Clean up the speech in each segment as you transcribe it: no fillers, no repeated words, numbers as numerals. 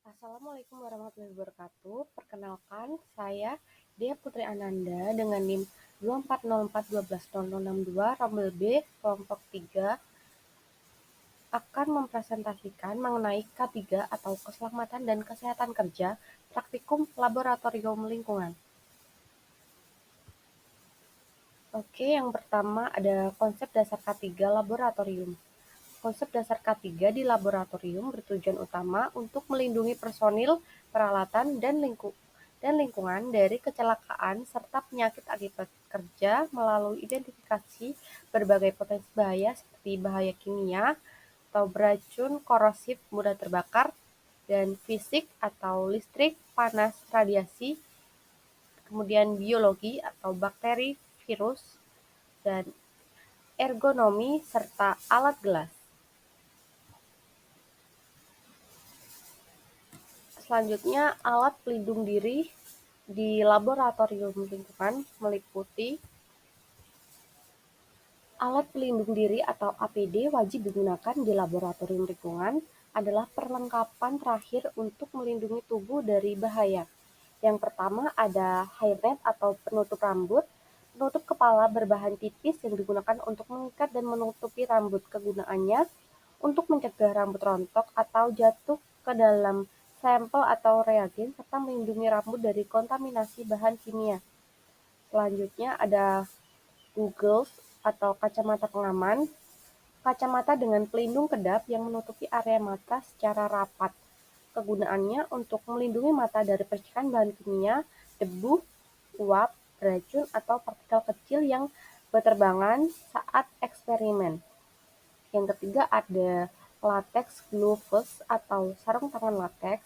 Assalamualaikum warahmatullahi wabarakatuh. Perkenalkan, saya Dea Putri Ananda dengan NIM 2404120062 Rombel B kelompok 3 akan mempresentasikan mengenai K3 atau Keselamatan dan Kesehatan Kerja Praktikum Laboratorium Lingkungan. Oke, yang pertama ada konsep dasar K3 Laboratorium. Konsep dasar K3 di laboratorium bertujuan utama untuk melindungi personil, peralatan, dan lingkungan dari kecelakaan serta penyakit akibat kerja melalui identifikasi berbagai potensi bahaya seperti bahaya kimia atau beracun, korosif, mudah terbakar, dan fisik atau listrik, panas, radiasi, kemudian biologi atau bakteri, virus, dan ergonomi serta alat gelas. Selanjutnya, alat pelindung diri di laboratorium lingkungan meliputi alat pelindung diri atau APD wajib digunakan di laboratorium lingkungan adalah perlengkapan terakhir untuk melindungi tubuh dari bahaya. Yang pertama ada hairnet atau penutup rambut, penutup kepala berbahan tipis yang digunakan untuk mengikat dan menutupi rambut. Kegunaannya untuk mencegah rambut rontok atau jatuh ke dalam sampel atau reagen serta melindungi rambut dari kontaminasi bahan kimia. Selanjutnya ada goggles atau kacamata pengaman, kacamata dengan pelindung kedap yang menutupi area mata secara rapat. Kegunaannya untuk melindungi mata dari percikan bahan kimia, debu, uap, beracun, atau partikel kecil yang berterbangan saat eksperimen. Yang ketiga ada latex gloves atau sarung tangan latex.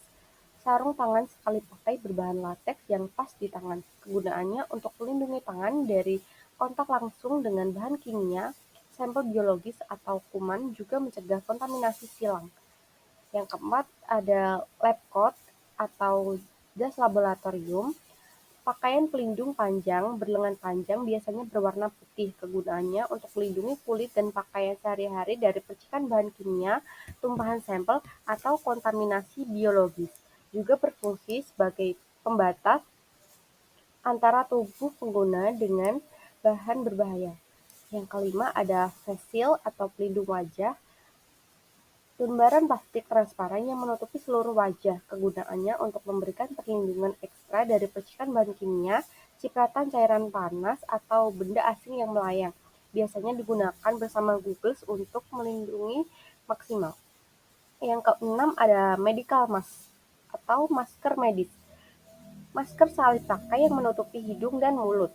Sarung tangan sekali pakai berbahan latex yang pas di tangan. Kegunaannya untuk melindungi tangan dari kontak langsung dengan bahan kimia, sampel biologis atau kuman, juga mencegah kontaminasi silang. Yang keempat ada lab coat atau jas laboratorium. Pakaian pelindung panjang berlengan panjang biasanya berwarna putih. Kegunaannya untuk melindungi kulit dan pakaian sehari-hari dari percikan bahan kimia, tumpahan sampel, atau kontaminasi biologis. Juga berfungsi sebagai pembatas antara tubuh pengguna dengan bahan berbahaya. Yang kelima ada face shield atau pelindung wajah. Lembaran plastik transparan yang menutupi seluruh wajah. Kegunaannya untuk memberikan perlindungan ekstra dari percikan bahan kimia, cipratan cairan panas, atau benda asing yang melayang. Biasanya digunakan bersama goggles untuk melindungi maksimal. Yang keenam ada medical mask atau masker medis. Masker sekali pakai yang menutupi hidung dan mulut.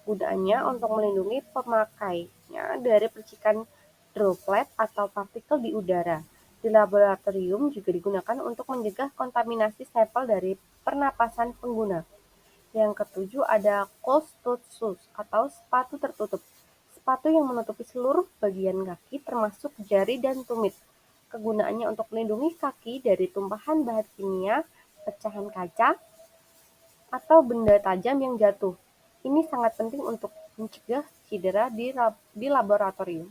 Gunaannya untuk melindungi pemakainya dari percikan droplet atau partikel di udara. Di laboratorium juga digunakan untuk mencegah kontaminasi sampel dari pernapasan pengguna. Yang ketujuh ada closed-toed shoes atau sepatu tertutup. Sepatu yang menutupi seluruh bagian kaki termasuk jari dan tumit. Kegunaannya untuk melindungi kaki dari tumpahan bahan kimia, pecahan kaca, atau benda tajam yang jatuh. Ini sangat penting untuk mencegah cedera di laboratorium.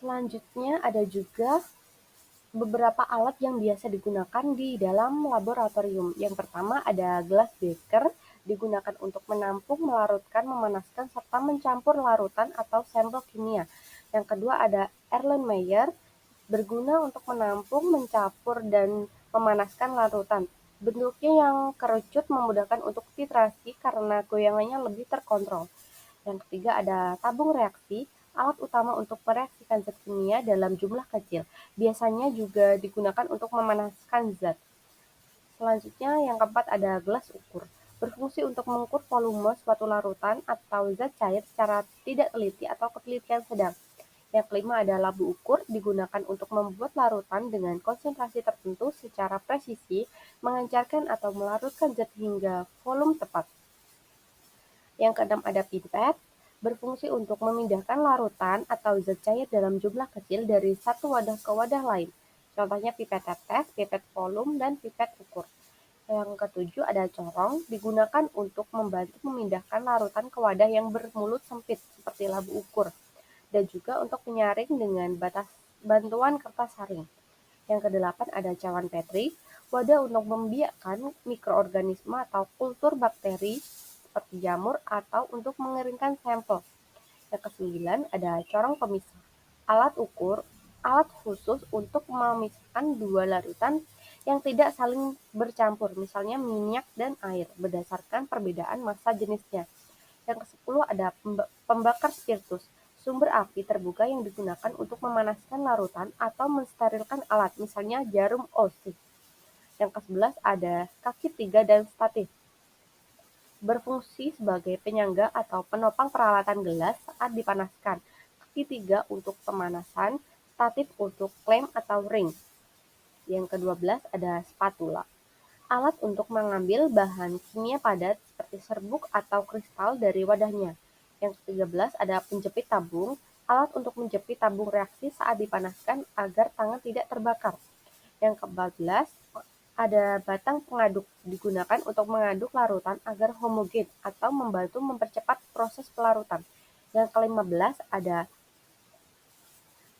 Selanjutnya ada juga beberapa alat yang biasa digunakan di dalam laboratorium. Yang pertama ada glass beaker, digunakan untuk menampung, melarutkan, memanaskan, serta mencampur larutan atau sampel kimia. Yang kedua ada Erlenmeyer, berguna untuk menampung, mencampur, dan memanaskan larutan. Bentuknya yang kerucut memudahkan untuk titrasi karena goyangannya lebih terkontrol. Yang ketiga ada tabung reaksi, alat utama untuk mereaksikan zat kimia dalam jumlah kecil. Biasanya juga digunakan untuk memanaskan zat. Selanjutnya yang keempat ada gelas ukur. Berfungsi untuk mengukur volume suatu larutan atau zat cair secara tidak teliti atau ketelitian sedang. Yang kelima ada labu ukur, digunakan untuk membuat larutan dengan konsentrasi tertentu secara presisi, mengencarkan atau melarutkan zat hingga volume tepat. Yang keenam ada pipet, berfungsi untuk memindahkan larutan atau zat cair dalam jumlah kecil dari satu wadah ke wadah lain. Contohnya pipet tetes, pipet volume, dan pipet ukur. Yang ketujuh ada corong, digunakan untuk membantu memindahkan larutan ke wadah yang bermulut sempit seperti labu ukur, dan juga untuk menyaring dengan bantuan kertas saring. Yang kedelapan ada cawan Petri, wadah untuk membiakkan mikroorganisme atau kultur bakteri seperti jamur atau untuk mengeringkan sampel. Yang kesembilan ada corong pemisah, alat khusus untuk memisahkan dua larutan yang tidak saling bercampur, misalnya minyak dan air, berdasarkan perbedaan massa jenisnya. Yang ke-10 ada pembakar spiritus, sumber api terbuka yang digunakan untuk memanaskan larutan atau mensterilkan alat, misalnya jarum OC. Yang ke-11 ada kaki tiga dan statif, berfungsi sebagai penyangga atau penopang peralatan gelas saat dipanaskan. Kaki tiga untuk pemanasan, statif untuk klem atau ring. Yang ke-12 ada spatula, alat untuk mengambil bahan kimia padat seperti serbuk atau kristal dari wadahnya. Yang ke-13 ada penjepit tabung, alat untuk menjepit tabung reaksi saat dipanaskan agar tangan tidak terbakar. Yang ke-14 ada batang pengaduk, digunakan untuk mengaduk larutan agar homogen atau membantu mempercepat proses pelarutan. Yang ke-15 ada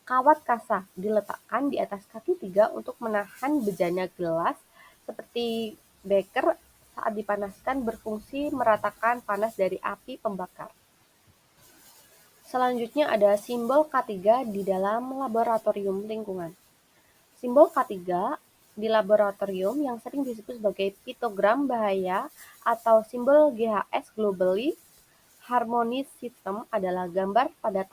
kawat kasa, diletakkan di atas kaki tiga untuk menahan bejana gelas seperti beker saat dipanaskan, berfungsi meratakan panas dari api pembakar. Selanjutnya ada simbol K3 di dalam laboratorium lingkungan. Simbol K3 di laboratorium yang sering disebut sebagai piktogram bahaya atau simbol GHS Globally Harmonious System adalah gambar pada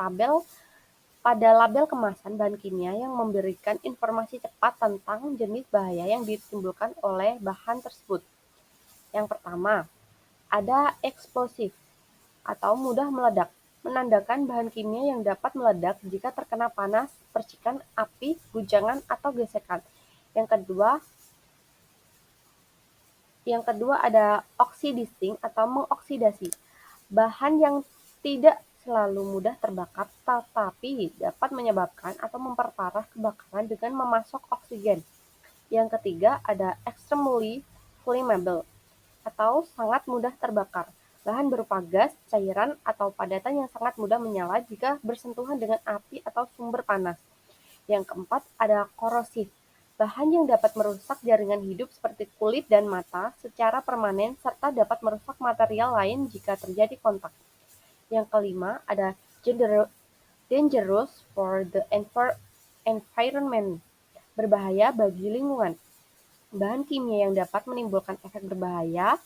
label kemasan bahan kimia yang memberikan informasi cepat tentang jenis bahaya yang ditimbulkan oleh bahan tersebut. Yang pertama, ada eksplosif atau mudah meledak, menandakan bahan kimia yang dapat meledak jika terkena panas, percikan api, guncangan, atau gesekan. Yang kedua ada oxidizing atau mengoksidasi, bahan yang tidak selalu mudah terbakar tetapi dapat menyebabkan atau memperparah kebakaran dengan memasok oksigen. Yang ketiga ada extremely flammable atau sangat mudah terbakar, bahan berupa gas, cairan, atau padatan yang sangat mudah menyala jika bersentuhan dengan api atau sumber panas. Yang keempat ada korosif, bahan yang dapat merusak jaringan hidup seperti kulit dan mata secara permanen serta dapat merusak material lain jika terjadi kontak. Yang kelima ada dangerous for the environment, berbahaya bagi lingkungan, bahan kimia yang dapat menimbulkan efek berbahaya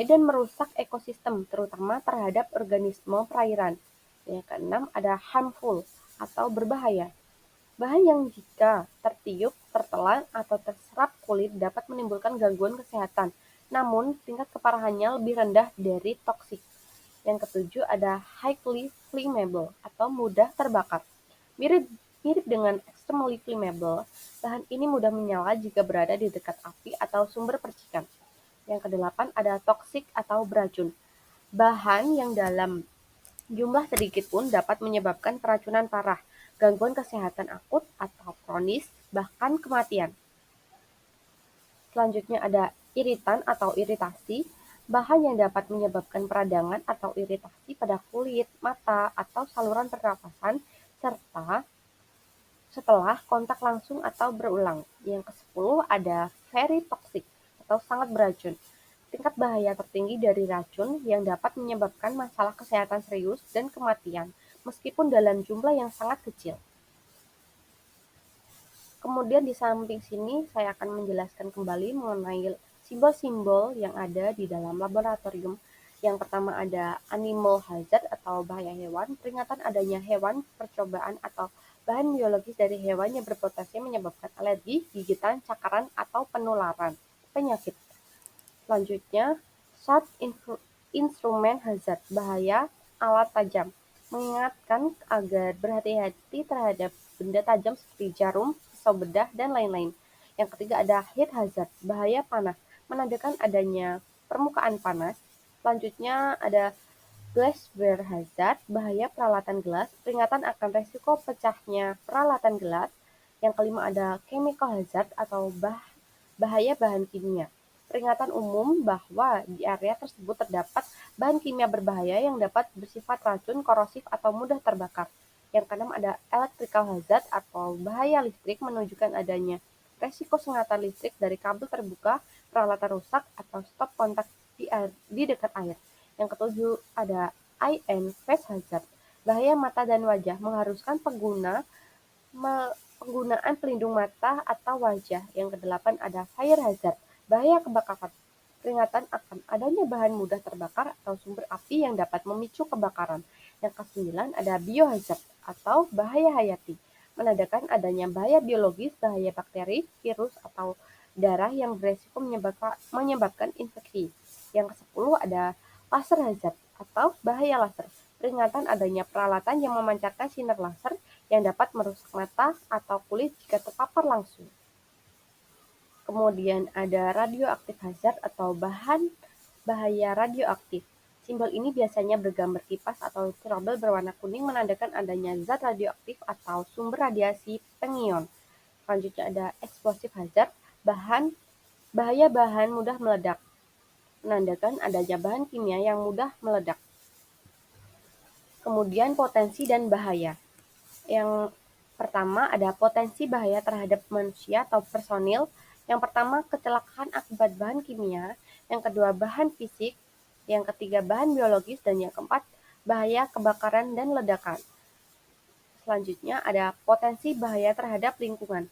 dan merusak ekosistem, terutama terhadap organisme perairan. Yang keenam ada harmful atau berbahaya, bahan yang jika tertiup, tertelan, atau terserap kulit dapat menimbulkan gangguan kesehatan, namun tingkat keparahannya lebih rendah dari toksik. Yang ketujuh ada highly flammable atau mudah terbakar. Mirip dengan extremely flammable, bahan ini mudah menyala jika berada di dekat api atau sumber percikan. Yang kedelapan ada toksik atau beracun, bahan yang dalam jumlah sedikit pun dapat menyebabkan keracunan parah, gangguan kesehatan akut atau kronis, bahkan kematian. Selanjutnya ada iritan atau iritasi, bahan yang dapat menyebabkan peradangan atau iritasi pada kulit, mata, atau saluran pernapasan, serta setelah kontak langsung atau berulang. Yang ke-10 ada very toxic atau sangat beracun, tingkat bahaya tertinggi dari racun yang dapat menyebabkan masalah kesehatan serius dan kematian, meskipun dalam jumlah yang sangat kecil. Kemudian di samping sini saya akan menjelaskan kembali mengenai simbol-simbol yang ada di dalam laboratorium. Yang pertama ada animal hazard atau bahaya hewan, peringatan adanya hewan percobaan atau bahan biologis dari hewan yang berpotensi menyebabkan alergi, gigitan, cakaran, atau penularan penyakit. Selanjutnya, sharp instrument hazard, bahaya alat tajam, mengingatkan agar berhati-hati terhadap benda tajam seperti jarum, pisau bedah, dan lain-lain. Yang ketiga ada heat hazard, bahaya panas, menandakan adanya permukaan panas. Selanjutnya ada glassware hazard, bahaya peralatan gelas, peringatan akan resiko pecahnya peralatan gelas. Yang kelima ada chemical hazard atau bahaya bahan kimia, peringatan umum bahwa di area tersebut terdapat bahan kimia berbahaya yang dapat bersifat racun, korosif, atau mudah terbakar. Yang keenam ada electrical hazard atau bahaya listrik, menunjukkan adanya resiko sengatan listrik dari kabel terbuka, peralatan rusak, atau stop kontak di dekat air. Yang ketujuh ada eye and face hazard, bahaya mata dan wajah, mengharuskan penggunaan pelindung mata atau wajah. Yang kedelapan ada fire hazard, bahaya kebakaran, peringatan akan adanya bahan mudah terbakar atau sumber api yang dapat memicu kebakaran. Yang kesembilan ada biohazard atau bahaya hayati, menandakan adanya bahaya biologis, bahaya bakteri, virus, atau darah yang beresiko menyebabkan infeksi. Yang ke-10 ada laser hazard atau bahaya laser, peringatan adanya peralatan yang memancarkan sinar laser yang dapat merusak mata atau kulit jika terpapar langsung. Kemudian ada radioaktif hazard atau bahan bahaya radioaktif. Simbol ini biasanya bergambar kipas atau trouble berwarna kuning, menandakan adanya zat radioaktif atau sumber radiasi pengion. Selanjutnya ada explosive hazard, bahaya bahan mudah meledak, menandakan adanya bahan kimia yang mudah meledak. Kemudian potensi dan bahaya. Yang pertama ada potensi bahaya terhadap manusia atau personil. Yang pertama kecelakaan akibat bahan kimia, yang kedua bahan fisik, yang ketiga bahan biologis, dan yang keempat bahaya kebakaran dan ledakan. Selanjutnya ada potensi bahaya terhadap lingkungan.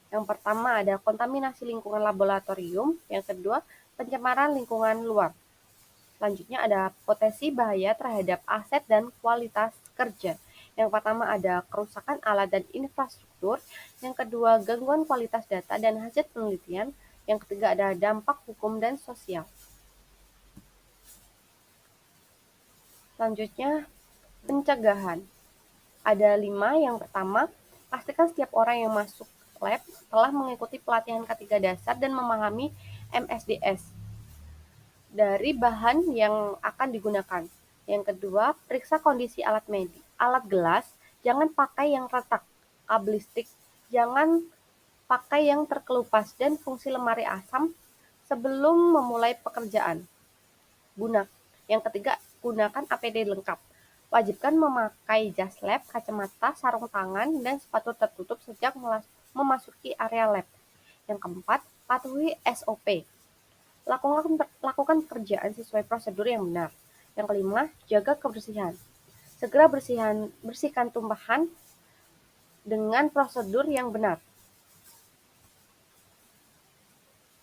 Yang pertama ada kontaminasi lingkungan laboratorium, yang kedua pencemaran lingkungan luar. Selanjutnya ada potensi bahaya terhadap aset dan kualitas kerja. Yang pertama ada kerusakan alat dan infrastruktur, yang kedua gangguan kualitas data dan hasil penelitian, yang ketiga ada dampak hukum dan sosial. Selanjutnya pencegahan. Ada 5. Yang pertama, pastikan setiap orang yang masuk lab telah mengikuti pelatihan K3 dasar dan memahami MSDS dari bahan yang akan digunakan. Yang kedua, periksa kondisi alat gelas, jangan pakai yang retak, kabel listrik, jangan pakai yang terkelupas, dan fungsi lemari asam sebelum memulai pekerjaan. Yang ketiga, gunakan APD lengkap. Wajibkan memakai jas lab, kacamata, sarung tangan, dan sepatu tertutup sejak memasuki area lab. Yang keempat, patuhi SOP. Lakukan pekerjaan sesuai prosedur yang benar. Yang kelima, jaga kebersihan. Segera bersihkan tumpahan dengan prosedur yang benar.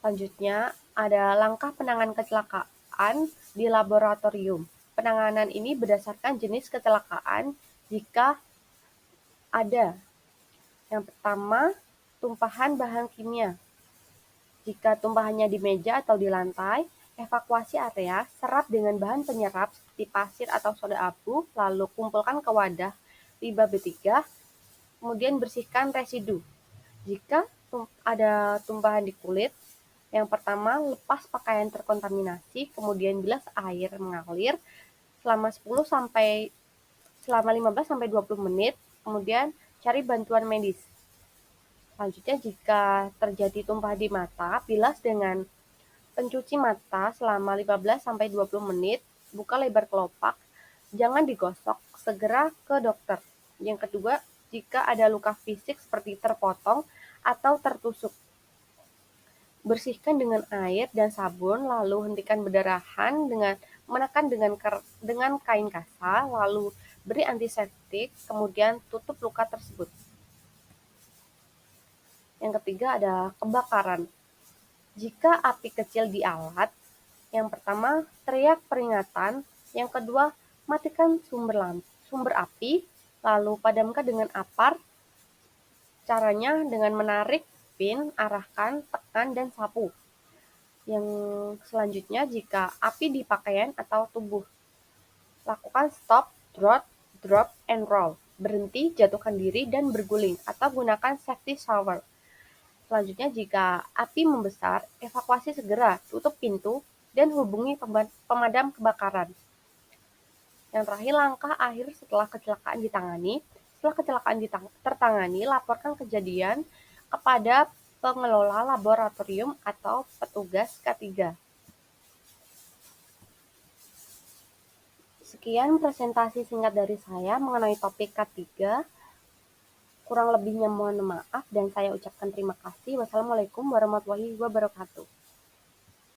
Selanjutnya, ada langkah penanganan kecelakaan di laboratorium. Penanganan ini berdasarkan jenis kecelakaan jika ada. Yang pertama, tumpahan bahan kimia. Jika tumpahannya di meja atau di lantai, evakuasi area, serap dengan bahan penyerap seperti pasir atau soda abu, lalu kumpulkan ke wadah limbah B3, kemudian bersihkan residu. Jika ada tumpahan di kulit, yang pertama lepas pakaian terkontaminasi, kemudian bilas air mengalir selama 15 sampai 20 menit, kemudian cari bantuan medis. Selanjutnya, jika terjadi tumpahan di mata, bilas dengan pencuci mata selama 15 sampai 20 menit, buka lebar kelopak, jangan digosok, segera ke dokter. Yang kedua, jika ada luka fisik seperti terpotong atau tertusuk, bersihkan dengan air dan sabun, lalu hentikan perdarahan dengan menekan dengan kain kasa, lalu beri antiseptik, kemudian tutup luka tersebut. Yang ketiga ada kebakaran. Jika api kecil di alat, yang pertama teriak peringatan, yang kedua matikan sumber api, lalu padamkan dengan apar. Caranya dengan menarik pin, arahkan, tekan, dan sapu. Yang selanjutnya, jika api di pakaian atau tubuh, lakukan stop, drop, and roll. Berhenti, jatuhkan diri, dan berguling, atau gunakan safety shower. Selanjutnya, jika api membesar, evakuasi segera, tutup pintu, dan hubungi pemadam kebakaran. Yang terakhir, langkah akhir setelah kecelakaan ditangani. Setelah kecelakaan tertangani, laporkan kejadian kepada pengelola laboratorium atau petugas K3. Sekian presentasi singkat dari saya mengenai topik K3. Kurang lebihnya mohon maaf dan saya ucapkan terima kasih. Wassalamualaikum warahmatullahi wabarakatuh.